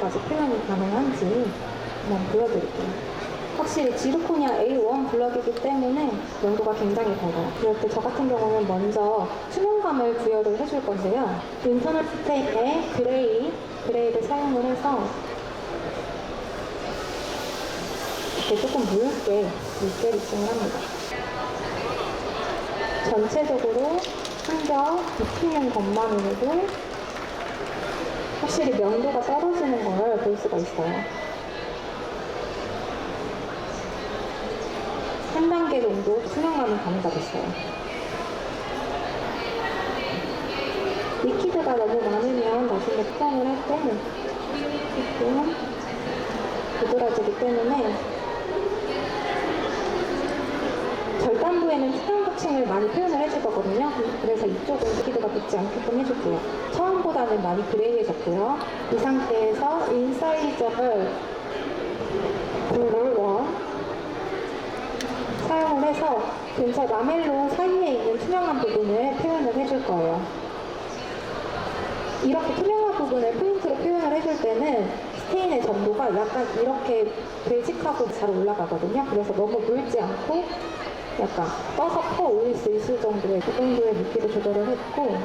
정도까지 표현이 가능한지 한번 보여드릴게요. 확실히 지르코니아 A1 블럭이기 때문에 명도가 굉장히 밝아요. 그럴 때 저 같은 경우는 먼저 투명감을 부여를 해줄 건데요. 인터널 스테인의 그레이를 사용을 해서 이렇게 조금 묽게 입증을 합니다. 전체적으로 한겹 입히는 것만으로도 확실히 명도가 떨어지는 걸 볼 수가 있어요. 한 단계 정도 투명감이 가미가 됐어요. 리퀴드가 너무 많으면 나중에 포장을 할 때 조금 부드러지기 때문에 절단부에는 투명거층을 많이 표현을 해줄 거거든요. 그래서 이쪽은 리퀴드가 붙지 않게끔 해줄게요. 처음보다는 많이 그레이해졌고요. 이 상태에서 인사이저를 롤원 사용을 해서 근처 라멜로 사이에 있는 투명한 부분을 표현을 해줄 거예요. 이렇게 투명한 부분을 포인트로 표현을 해줄 때는 스테인의 점도가 약간 이렇게 되직하고 잘 올라가거든요. 그래서 너무 묽지 않고 약간 떠서 퍼 올릴 수 있을 정도의 그 정도의 묽기를 조절을 했고,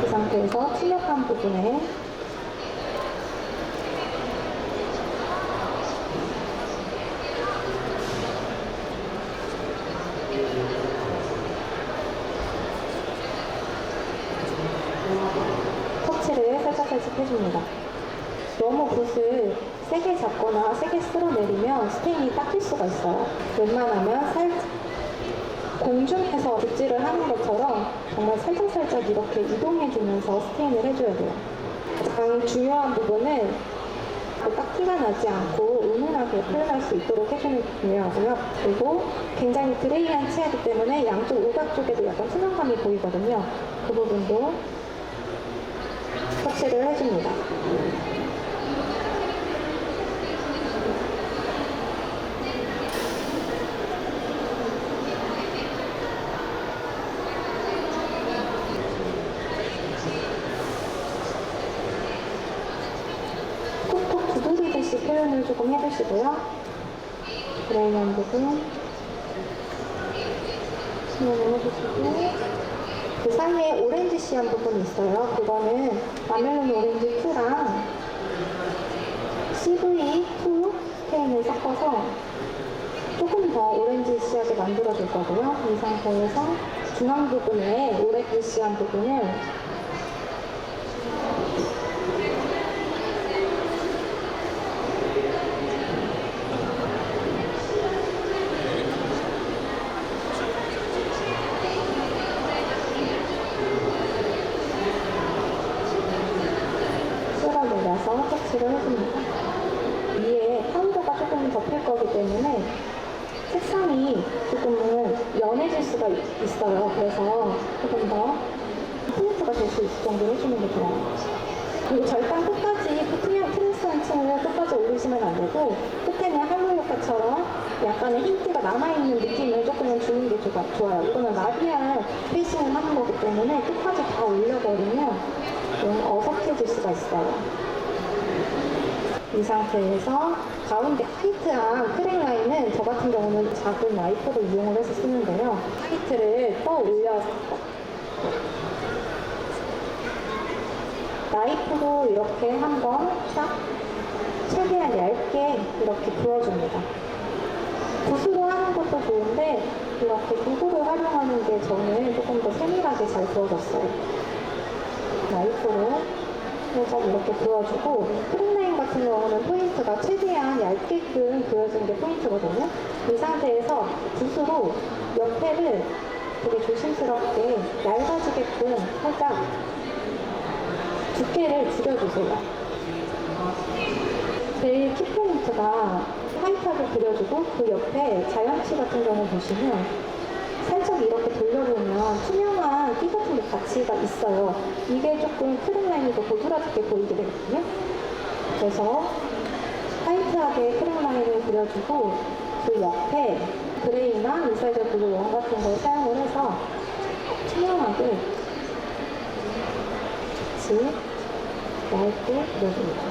그 상태에서 투명한 부분에 터치를 살짝 해줍니다. 너무 붓을 세게 잡거나 세게 쓸어내리면 스테인이 닦일 수가 있어요. 웬만하면 살짝 공중에서 붓질을 하는 것처럼 정말 살짝살짝 이렇게 이동해주면서 스테인을 해줘야 돼요. 가장 중요한 부분은 딱 티가 나지 않고 은은하게 표현할 수 있도록 해주는 게 중요하고요. 그리고 굉장히 그레이한 치아이기 때문에 양쪽 우각 쪽에도 약간 투명감이 보이거든요. 그 부분도 터치를 해줍니다. 톡톡 두드리듯이 표현을 조금 해주시고요. 그레이한 부분 표현을 해주시고, 그 사이에 오렌지 씨한 부분이 있어요. 그거는 라멜론 오렌지 2랑 CV2 스테인을 섞어서 조금 더 오렌지 씨하게 만들어줄 거고요. 이 상태에서 중앙 부분에 오렌지 씨한 부분을 쓸어내려서 터치를 해줍니다. 위에 파우더가 조금 덮일 거기 때문에 색상이 조금은 연해질 수가 있어요. 그래서 조금 더 포인트가 될 수 있을 정도로 해주는 게 좋아요. 그리고 절단 끝까지 트랜스한 층을 끝까지 올리시면 안 되고, 끝에는 할로이 효과처럼 약간의 흰기가 남아있는 느낌을 조금은 주는 게 좋아요. 이거는 라비알 페이싱을 하는 거기 때문에 끝까지 다 올려버리면 너무 어색해질 수가 있어요. 이 상태에서 가운데 화이트한 크랙 라인은 저 같은 경우는 작은 와이퍼를 이용을 해서 쓰는데요. 화이트를 떠 올려서 나이프로 이렇게 한번 딱 최대한 얇게 이렇게 부어줍니다. 붓으로 하는 것도 좋은데 이렇게 도구를 활용하는 게 저는 조금 더 세밀하게 잘 부어졌어요. 나이프로 살짝 이렇게 부어주고, 크랙라인 같은 경우는 포인트가 최대한 얇게끔 그려주는 게 포인트거든요. 이 상태에서 붓으로 옆에를 되게 조심스럽게 얇아지게끔 살짝 두께를 줄여주세요. 제일 키포인트가 화이트하게 그려주고, 그 옆에 자연치 같은 경우 보시면 살짝 이렇게 돌려보면 투명한 띠 같은 게 같이가 있어요. 이게 조금 크랙 라인이 더 도드라지게 보이게 되거든요. 그래서 화이트하게 크랙 라인을 그려주고, 그 옆에 그레이나 인사이저 블루 원 같은 걸 사용을 해서 투명한 얇게 그려줍니다.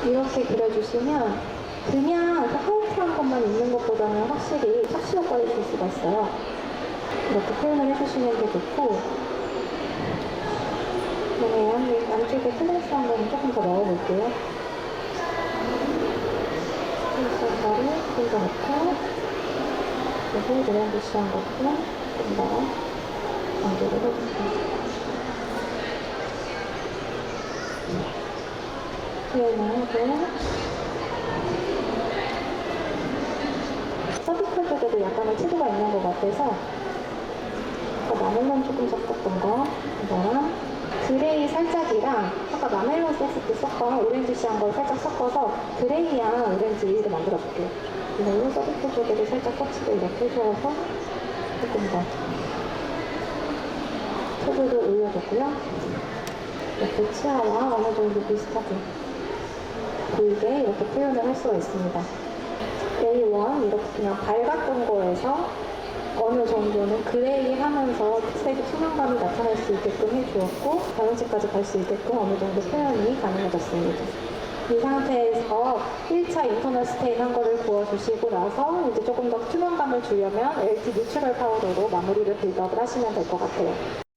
이렇게 그려주시면 그냥 화이트한 것만 있는 것보다는 확실히 착시 효과를 줄 수가 있어요. 이렇게 표현을 해주시는 게 좋고, 그러면 안쪽에 클래스한 거는 조금 더 넣어볼게요. 클래스한 거를 좀 더 넣고, 그리고 그랜디시한 것도 좀 더 강조를 해줄게요. 표현을 하고, 서비컬 쪽에도 약간의 치도가 있는 것 같아서 마멜론 조금 섞었던 거 이거랑 그레이 살짝이랑 아까 마멜론 소스 때 섞은 오렌지시한 걸 살짝 섞어서 그레이한 오렌지를 만들어 볼게요. 이걸로 서비컬 쪽에도 살짝 터치를 이렇게 해주어서 조금 더 소주를 올려줬고요. 이렇게 치아와 어느 정도 비슷하게 보이게 이렇게 표현을 할 수가 있습니다. A1 이렇게 그냥 밝았던 거에서 어느 정도는 그레이 하면서 색의 투명감이 나타날 수 있게끔 해주었고 다른색까지 갈 수 있게끔 어느 정도 표현이 가능해졌습니다. 이 상태에서 1차 인터널 스테인 한 거를 부어주시고 나서 이제 조금 더 투명감을 주려면 LT 내추럴 파우더로 마무리를 빌드업을 하시면 될 것 같아요.